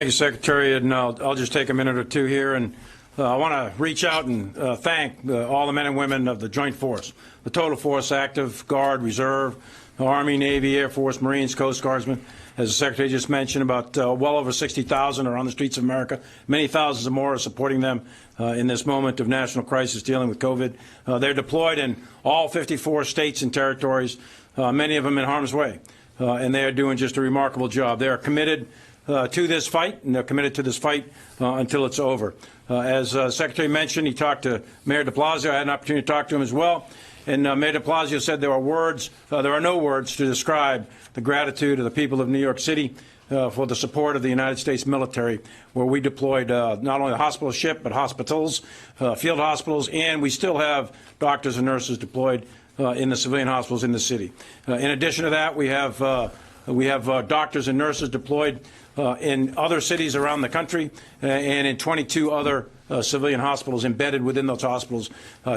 Thank you, Secretary, and I'll just take a minute or two here, and I want to reach out and thank all the men and women of the Joint Force, the total force, active, Guard, Reserve, Army, Navy, Air Force, Marines, Coast Guardsmen. As the Secretary just mentioned, about well over 60,000 are on the streets of America. Many thousands of more are supporting them in this moment of national crisis dealing with COVID. They're deployed in all 54 states and territories, many of them in harm's way, and they are doing just a remarkable job. They are committed to this fight, and they're committed to this fight until it's over. As Secretary mentioned, he talked to Mayor de Blasio. I had an opportunity to talk to him as well. And Mayor de Blasio said there are no words to describe the gratitude of the people of New York City for the support of the United States military, where we deployed not only a hospital ship, but hospitals, field hospitals, and we still have doctors and nurses deployed in the civilian hospitals in the city. In addition to that, we have doctors and nurses deployed in other cities around the country and in 22 other civilian hospitals embedded within those hospitals,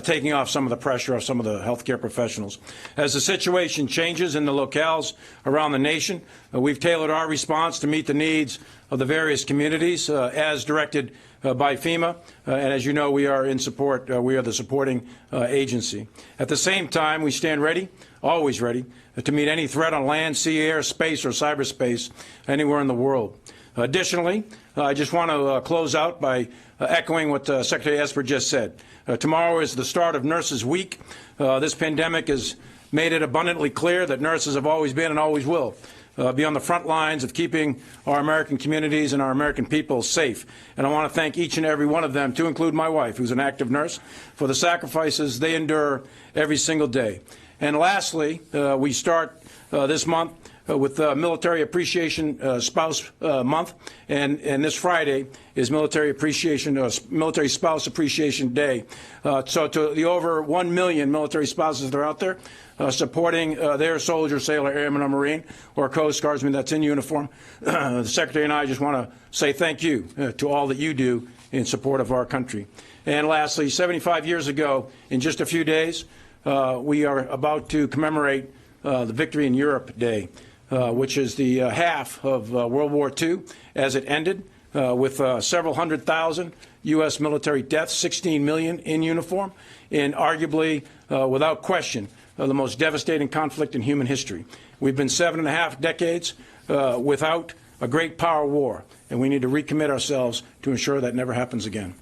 taking off some of the pressure of some of the healthcare professionals. As the situation changes in the locales around the nation, we've tailored our response to meet the needs of the various communities as directed by FEMA. And as you know, we are in support. We are the supporting agency. At the same time, we stand ready, always ready, to meet any threat on land, sea, air, space, or cyberspace anywhere in the world. Additionally, I just want to close out by echoing what Secretary Esper just said. Tomorrow is the start of Nurses Week. This pandemic has made it abundantly clear that nurses have always been and always will be on the front lines of keeping our American communities and our American people safe. And I want to thank each and every one of them, to include my wife, who's an active nurse, for the sacrifices they endure every single day. And lastly, we start this month with Military Appreciation Spouse Month, and this Friday is Military Spouse Appreciation Day. So to the over 1 million military spouses that are out there supporting their soldier, sailor, airman, or Marine, or Coast Guardsman that's in uniform, the Secretary and I just want to say thank you to all that you do in support of our country. And lastly, 75 years ago, in just a few days, we are about to commemorate the Victory in Europe Day, which is the half of World War II as it ended, with several 100,000 U.S. military deaths, 16 million in uniform, in arguably, without question, the most devastating conflict in human history. We've been 7.5 decades without a great power war, and we need to recommit ourselves to ensure that never happens again.